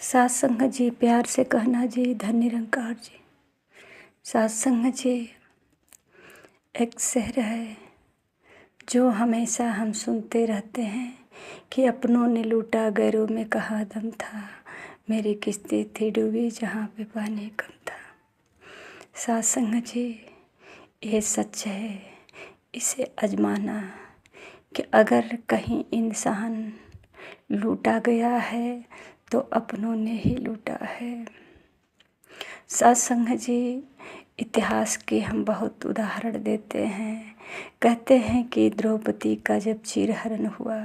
सत्संग जी, प्यार से कहना जी, धन निरंकार जी। सत्संग जी एक शेर है जो हमेशा हम सुनते रहते हैं कि अपनों ने लूटा गैरों में कहाँ दम था, मेरी किस्ती थी डूबी जहाँ पे पानी कम था। सत्संग जी ये सच है, इसे आजमाना कि अगर कहीं इंसान लूटा गया है तो अपनों ने ही लूटा है। सत्संग जी इतिहास के हम बहुत उदाहरण देते हैं। कहते हैं कि द्रौपदी का जब चीरहरण हुआ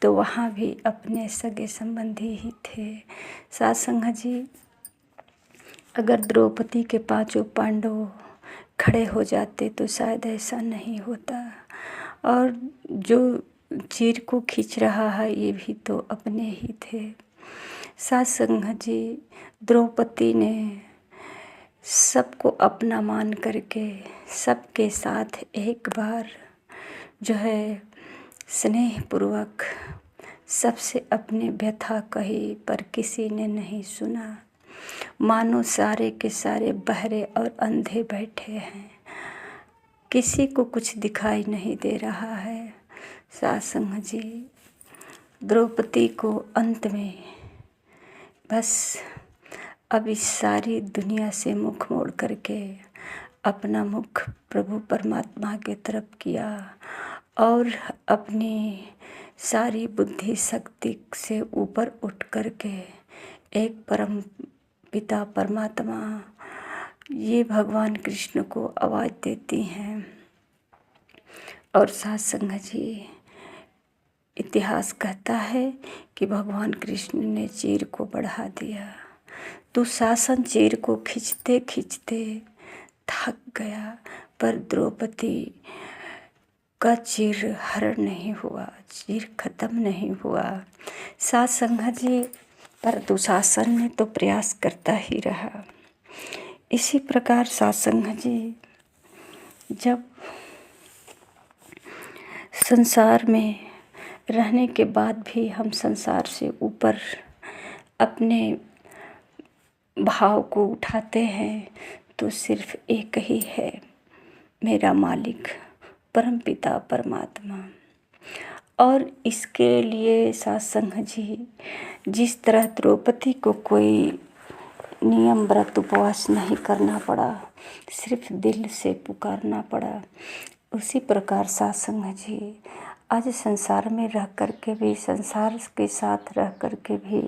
तो वहाँ भी अपने सगे संबंधी ही थे। सत्संग जी अगर द्रौपदी के पांचों पांडव खड़े हो जाते तो शायद ऐसा नहीं होता। और जो चीर को खींच रहा है ये भी तो अपने ही थे। सत्संग जी द्रौपदी ने सबको अपना मान करके सबके साथ एक बार जो है स्नेहपूर्वक सबसे अपनी व्यथा कही, पर किसी ने नहीं सुना। मानो सारे के सारे बहरे और अंधे बैठे हैं, किसी को कुछ दिखाई नहीं दे रहा है। सत्संग जी द्रौपदी को अंत में बस अब इस सारी दुनिया से मुख मोड़ करके अपना मुख प्रभु परमात्मा की तरफ किया और अपनी सारी बुद्धि शक्ति से ऊपर उठ करके एक परम पिता परमात्मा ये भगवान कृष्ण को आवाज़ देती हैं। और सत्संग जी इतिहास कहता है कि भगवान कृष्ण ने चीर को बढ़ा दिया। तो शासन चीर को खींचते खींचते थक गया, पर द्रौपदी का चीर हरण नहीं हुआ, चीर खत्म नहीं हुआ। सत्संग जी पर दुशासन ने तो प्रयास करता ही रहा। इसी प्रकार सत्संग जी जब संसार में रहने के बाद भी हम संसार से ऊपर अपने भाव को उठाते हैं तो सिर्फ एक ही है, मेरा मालिक परमपिता परमात्मा। और इसके लिए सत्संग जी जिस तरह द्रौपदी को कोई नियम व्रत उपवास नहीं करना पड़ा, सिर्फ दिल से पुकारना पड़ा, उसी प्रकार सत्संग जी आज संसार में रह करके भी, संसार के साथ रह करके भी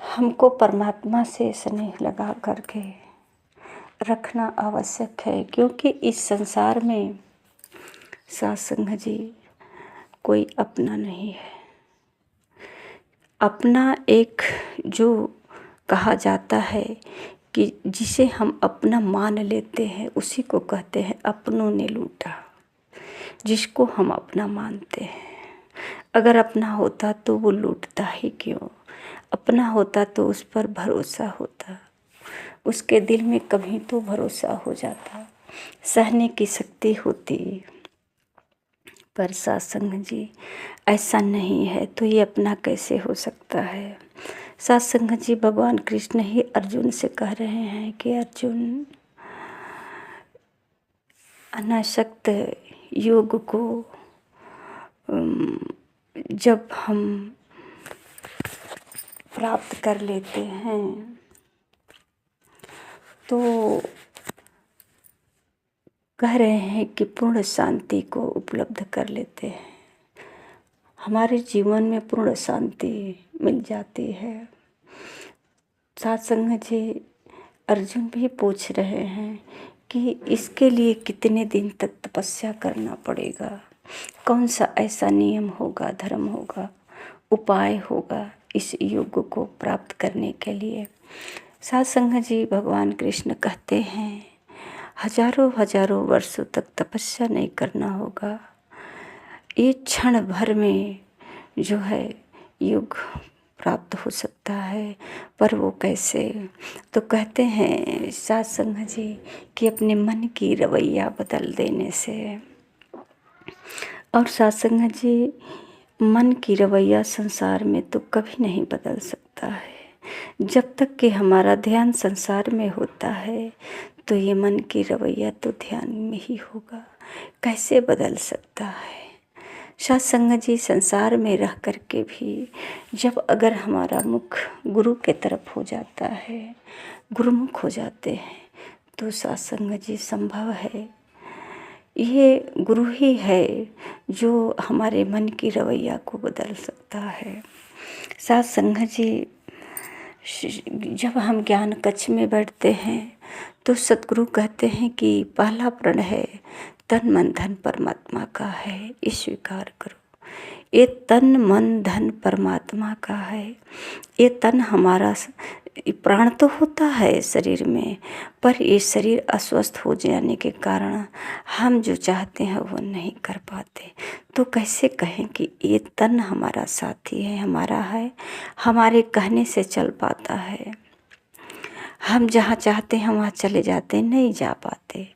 हमको परमात्मा से स्नेह लगा करके रखना आवश्यक है। क्योंकि इस संसार में सत्संग जी कोई अपना नहीं है। अपना एक जो कहा जाता है कि जिसे हम अपना मान लेते हैं उसी को कहते हैं अपनों ने लूटा। जिसको हम अपना मानते हैं, अगर अपना होता तो वो लूटता ही क्यों। अपना होता तो उस पर भरोसा होता, उसके दिल में कभी तो भरोसा हो जाता, सहने की शक्ति होती। पर सत्संग जी ऐसा नहीं है तो ये अपना कैसे हो सकता है। सत्संग जी भगवान कृष्ण ही अर्जुन से कह रहे हैं कि अर्जुन अनासक्त योग को जब हम प्राप्त कर लेते हैं तो कह रहे हैं कि पूर्ण शांति को उपलब्ध कर लेते हैं, हमारे जीवन में पूर्ण शांति मिल जाती है। सत्संग जी अर्जुन भी पूछ रहे हैं कि इसके लिए कितने दिन तक तपस्या करना पड़ेगा, कौन सा ऐसा नियम होगा, धर्म होगा, उपाय होगा इस योग को प्राप्त करने के लिए। सत्संग जी भगवान कृष्ण कहते हैं हजारों हजारों वर्षों तक तपस्या नहीं करना होगा, ये क्षण भर में जो है योग प्राप्त हो सकता है। पर वो कैसे, तो कहते हैं सत्संग जी कि अपने मन की रवैया बदल देने से। और सत्संग जी मन की रवैया संसार में तो कभी नहीं बदल सकता है। जब तक कि हमारा ध्यान संसार में होता है तो ये मन की रवैया तो ध्यान में ही होगा, कैसे बदल सकता है। सत्संग जी, संसार में रह कर के भी जब अगर हमारा मुख गुरु के तरफ हो जाता है, गुरुमुख हो जाते हैं, तो सत्संग जी संभव है। ये गुरु ही है जो हमारे मन की रवैया को बदल सकता है। सत्संग जी, जब हम ज्ञान कक्ष में बैठते हैं तो सतगुरु कहते हैं कि पहला प्रण है तन मन धन परमात्मा का है, ये स्वीकार करो। ये तन मन धन परमात्मा का है। ये तन हमारा प्राण तो होता है शरीर में, पर ये शरीर अस्वस्थ हो जाने के कारण हम जो चाहते हैं वो नहीं कर पाते। तो कैसे कहें कि ये तन हमारा साथी है, हमारा है, हमारे कहने से चल पाता है। हम जहाँ चाहते हैं वहाँ चले जाते, नहीं जा पाते।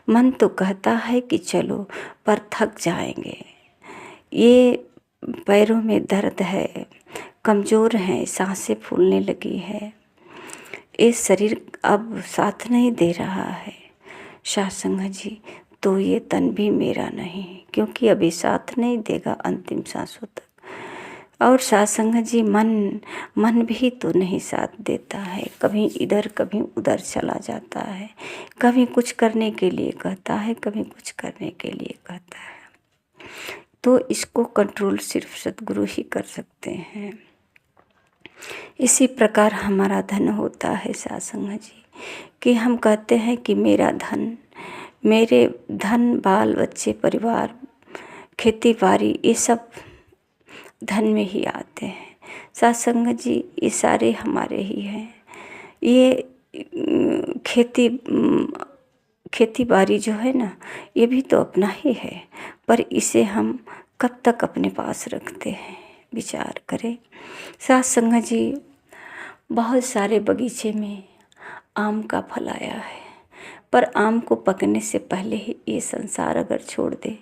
मन तो कहता है कि चलो, पर थक जाएंगे। ये पैरों में दर्द है, कमज़ोर हैं, सांसें फूलने लगी है, ये शरीर अब साथ नहीं दे रहा है। सत्संग जी, तो ये तन भी मेरा नहीं, क्योंकि अभी साथ नहीं देगा अंतिम सांसों तक। और सत्संग जी, मन भी तो नहीं साथ देता है, कभी इधर कभी उधर चला जाता है, कभी कुछ करने के लिए कहता है, कभी कुछ करने के लिए कहता है। तो इसको कंट्रोल सिर्फ सतगुरु ही कर सकते हैं। इसी प्रकार हमारा धन होता है सत्संग जी, कि हम कहते हैं कि मेरा धन, मेरे धन, बाल बच्चे, परिवार, खेती बाड़ी, ये सब धन में ही आते हैं। सत्संग जी, ये सारे हमारे ही हैं। ये खेती बाड़ी जो है ना, ये भी तो अपना ही है, पर इसे हम कब तक अपने पास रखते हैं, विचार करें। सत्संग जी, बहुत सारे बगीचे में आम का फल आया है, पर आम को पकने से पहले ही ये संसार अगर छोड़ दे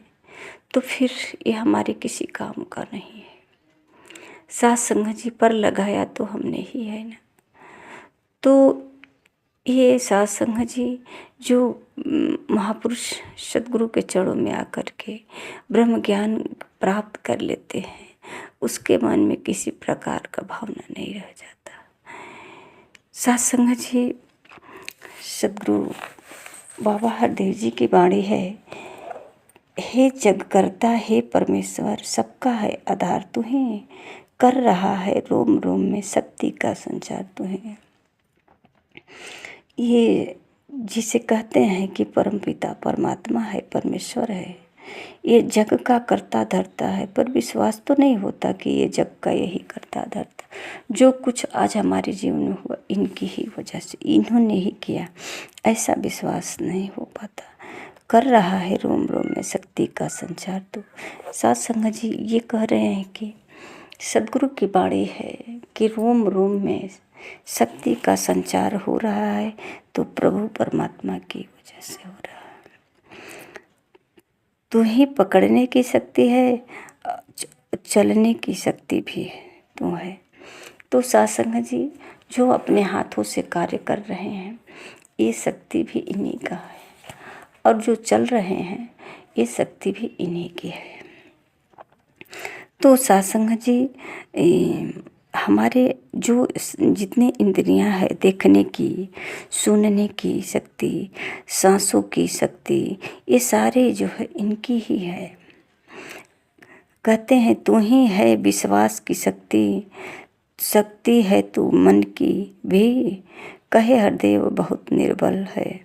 तो फिर ये हमारे किसी काम का नहीं है। सत्संग जी, पर लगाया तो हमने ही है ना। तो ये सत्संग जी, जो महापुरुष सतगुरु के चरणों में आकर के ब्रह्म ज्ञान प्राप्त कर लेते हैं, उसके मन में किसी प्रकार का भावना नहीं रह जाता। सत्संग जी, सतगुरु बाबा हरदेव जी की वाणी है, हे जगकर्ता, हे परमेश्वर, सबका है आधार तू ही, कर रहा है रोम रोम में शक्ति का संचार तू है। ये जिसे कहते हैं कि परमपिता परमात्मा है, परमेश्वर है, ये जग का करता धरता है, पर विश्वास तो नहीं होता कि ये जग का यही करता धरता। जो कुछ आज हमारे जीवन में हुआ इनकी ही वजह से, इन्होंने ही किया, ऐसा विश्वास नहीं हो पाता। कर रहा है रोम रोम में शक्ति का संचार। तो सत्संग जी ये कह रहे हैं कि सदगुरु की वाणी है कि रोम रोम में शक्ति का संचार हो रहा है, तो प्रभु परमात्मा की वजह से हो रहा है। तू ही पकड़ने की शक्ति है, चलने की शक्ति भी तू है। तो सत्संग जी, जो अपने हाथों से कार्य कर रहे हैं, ये शक्ति भी इन्हीं का है, और जो चल रहे हैं ये शक्ति भी इन्हीं की है। तो सत्संग जी, हमारे जो जितने इंद्रियां है, देखने की, सुनने की शक्ति, सांसों की शक्ति, ये सारे जो है इनकी ही है। कहते हैं तू ही है विश्वास की शक्ति, शक्ति है तू मन की भी, कहे हरदेव बहुत निर्बल है,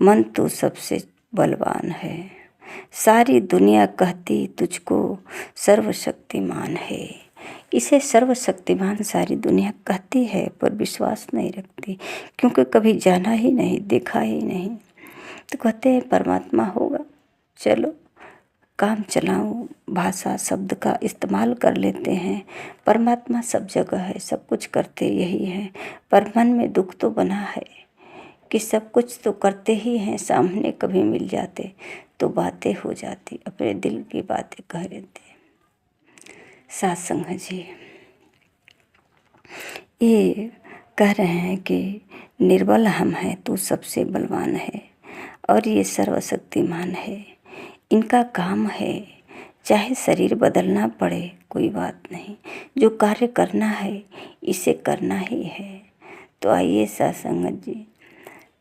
मन तो सबसे बलवान है, सारी दुनिया कहती तुझको सर्वशक्तिमान है। इसे सर्वशक्तिमान सारी दुनिया कहती है, पर विश्वास नहीं रखती, क्योंकि कभी जाना ही नहीं, देखा ही नहीं। तो कहते हैं परमात्मा होगा, चलो काम चलाऊं, भाषा शब्द का इस्तेमाल कर लेते हैं। परमात्मा सब जगह है, सब कुछ करते यही है, पर मन में दुख तो बना है कि सब कुछ तो करते ही हैं, सामने कभी मिल जाते तो बातें हो जाती, अपने दिल की बातें कह लेते। सत्संग जी ये कह रहे हैं कि निर्बल हम हैं, तू सबसे बलवान है और ये सर्वशक्तिमान है। इनका काम है चाहे शरीर बदलना पड़े कोई बात नहीं, जो कार्य करना है इसे करना ही है। तो आइए सत्संग जी,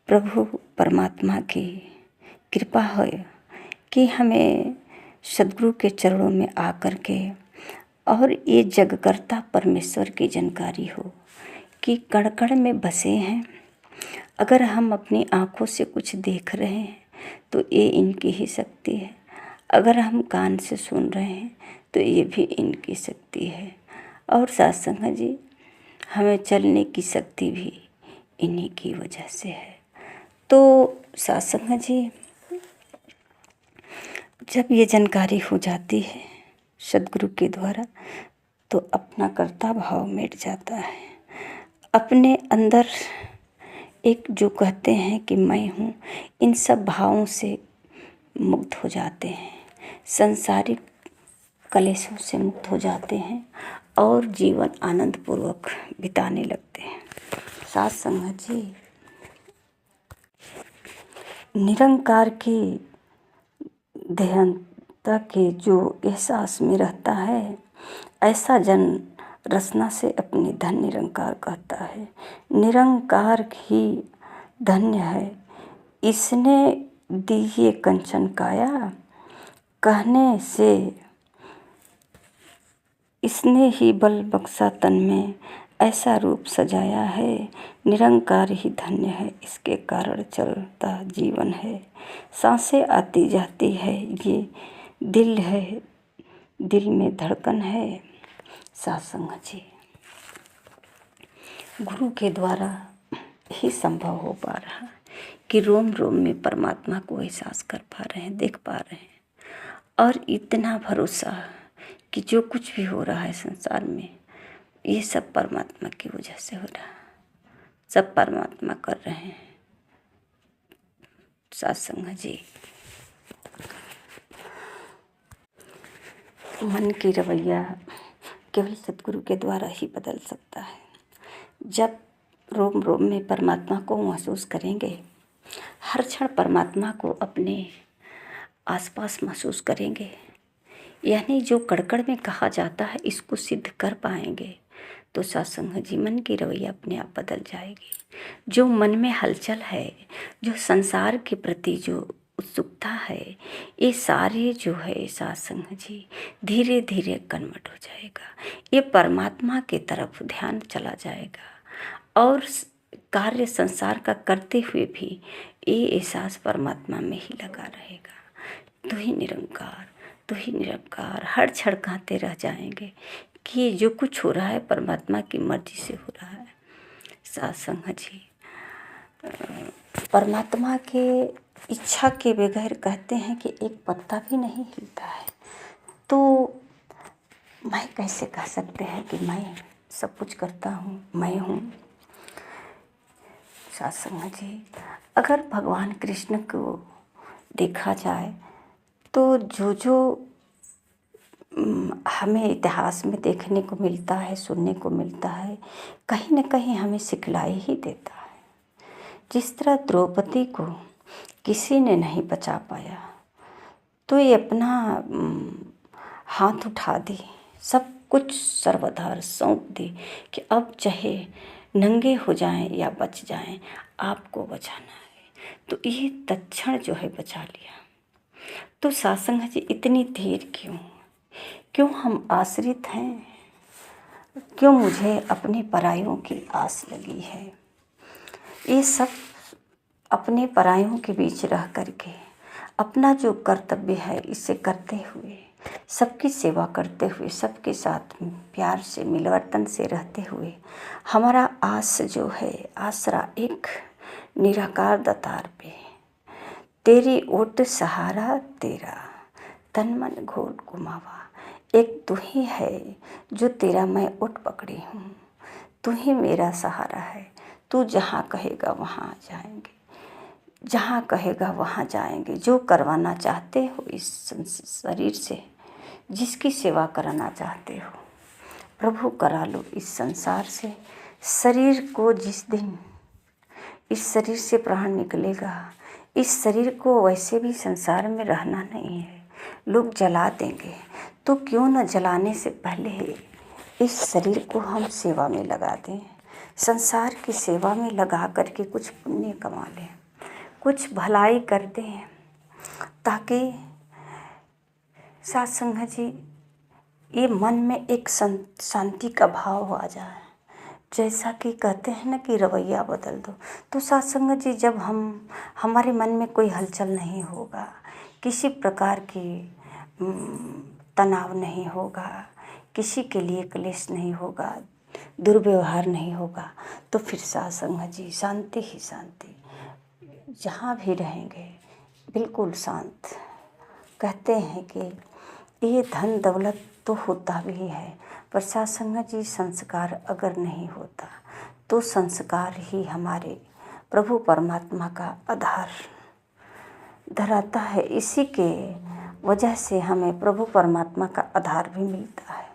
प्रभु परमात्मा की कृपा हो कि हमें सद्गुरु के चरणों में आकर के और ये जगकर्ता परमेश्वर की जानकारी हो कि कण कण में बसे हैं। अगर हम अपनी आँखों से कुछ देख रहे हैं तो ये इनकी ही शक्ति है, अगर हम कान से सुन रहे हैं तो ये भी इनकी शक्ति है। और सत्संग जी हमें चलने की शक्ति भी इन्हीं की वजह से है। तो सत्संग जी जब ये जानकारी हो जाती है सद्गुरु के द्वारा तो अपना कर्ता भाव मिट जाता है। अपने अंदर एक जो कहते हैं कि मैं हूँ, इन सब भावों से मुक्त हो जाते हैं, संसारिक कलेशों से मुक्त हो जाते हैं और जीवन आनंद पूर्वक बिताने लगते हैं। सत्संग जी निरंकार की ध्यानता के जो एहसास में रहता है, ऐसा जन रचना से अपनी धन निरंकार कहता है। निरंकार ही धन्य है, इसने दी ये कंचन काया, कहने से इसने ही बल बख्शा तन में, ऐसा रूप सजाया है। निरंकार ही धन्य है, इसके कारण चलता जीवन है। सांसें आती जाती है, ये दिल है, दिल में धड़कन है। सत्संग जी गुरु के द्वारा ही संभव हो पा रहा कि रोम रोम में परमात्मा को एहसास कर पा रहे हैं, देख पा रहे हैं। और इतना भरोसा कि जो कुछ भी हो रहा है संसार में ये सब परमात्मा की वजह से हो रहा है, सब परमात्मा कर रहे हैं। सत्संग जी मन की रवैया केवल सद्गुरु के द्वारा ही बदल सकता है। जब रोम रोम में परमात्मा को महसूस करेंगे, हर क्षण परमात्मा को अपने आसपास महसूस करेंगे, यानी जो कड़कड़ में कहा जाता है इसको सिद्ध कर पाएंगे तो सत्संग जी मन की रवैया अपने आप बदल जाएगी। जो मन में हलचल है, जो संसार के प्रति जो उत्सुकता है, ये सारे जो है सत्संग जी धीरे धीरे कन्वर्ट हो जाएगा, ये परमात्मा की तरफ ध्यान चला जाएगा। और कार्य संसार का करते हुए भी ये एहसास परमात्मा में ही लगा रहेगा। तो ही निरंकार, तो ही निरंकार हर क्षण कहते रह जाएंगे कि जो कुछ हो रहा है परमात्मा की मर्जी से हो रहा है। सत्संग जी परमात्मा के इच्छा के बगैर कहते हैं कि एक पत्ता भी नहीं हिलता है। तो मैं कैसे कह सकते हैं कि मैं सब कुछ करता हूँ, मैं हूँ। सत्संग जी अगर भगवान कृष्ण को देखा जाए तो जो जो हमें इतिहास में देखने को मिलता है, सुनने को मिलता है, कहीं न कहीं हमें सिखलाई ही देता है। जिस तरह द्रौपदी को किसी ने नहीं बचा पाया तो ये अपना हाथ उठा दी, सब कुछ सर्वधार सौंप दी कि अब चाहे नंगे हो जाएं या बच जाएं, आपको बचाना है। तो ये तत्क्षण जो है बचा लिया। तो सत्संग जी इतनी देर क्यों हम आश्रित हैं, क्यों मुझे अपनी परायों की आस लगी है। ये सब अपने परायों के बीच रह करके अपना जो कर्तव्य है इसे करते हुए, सबकी सेवा करते हुए, सबके साथ प्यार से मिलवर्तन से रहते हुए हमारा आस जो है आसरा एक निराकार दातार पे, तेरी ओट सहारा तेरा तन मन घोल घुमावा। एक तू ही है जो तेरा मैं ओट पकड़ी हूँ, तू ही मेरा सहारा है। तू जहाँ कहेगा वहाँ जाएंगे, जहाँ कहेगा वहाँ जाएंगे। जो करवाना चाहते हो इस शरीर से, जिसकी सेवा कराना चाहते हो प्रभु करा लो इस संसार से। शरीर को जिस दिन इस शरीर से प्राण निकलेगा, इस शरीर को वैसे भी संसार में रहना नहीं है, लोग जला देंगे, तो क्यों न जलाने से पहले इस शरीर को हम सेवा में लगा दें, संसार की सेवा में लगा करके कुछ पुण्य कमा लें, कुछ भलाई कर दें, ताकि साथ संगत जी ये मन में एक शांति का भाव आ जाए। जैसा कि कहते हैं ना कि रवैया बदल दो, तो साथ संगत जी जब हमारे मन में कोई हलचल नहीं होगा, किसी प्रकार की तनाव नहीं होगा, किसी के लिए क्लेश नहीं होगा, दुर्व्यवहार नहीं होगा, तो फिर साथ संगत जी शांति ही शांति, जहाँ भी रहेंगे बिल्कुल शांत। कहते हैं कि ये धन दौलत तो होता भी है, पर साथ संगत जी संस्कार अगर नहीं होता तो संस्कार ही हमारे प्रभु परमात्मा का आधार धराता है। इसी के वजह से हमें प्रभु परमात्मा का आधार भी मिलता है,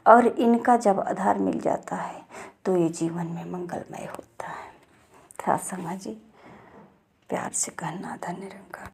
और इनका जब आधार मिल जाता है तो ये जीवन में मंगलमय होता है। साथ संगत जी प्यार से कहना, धन्य निरंकार।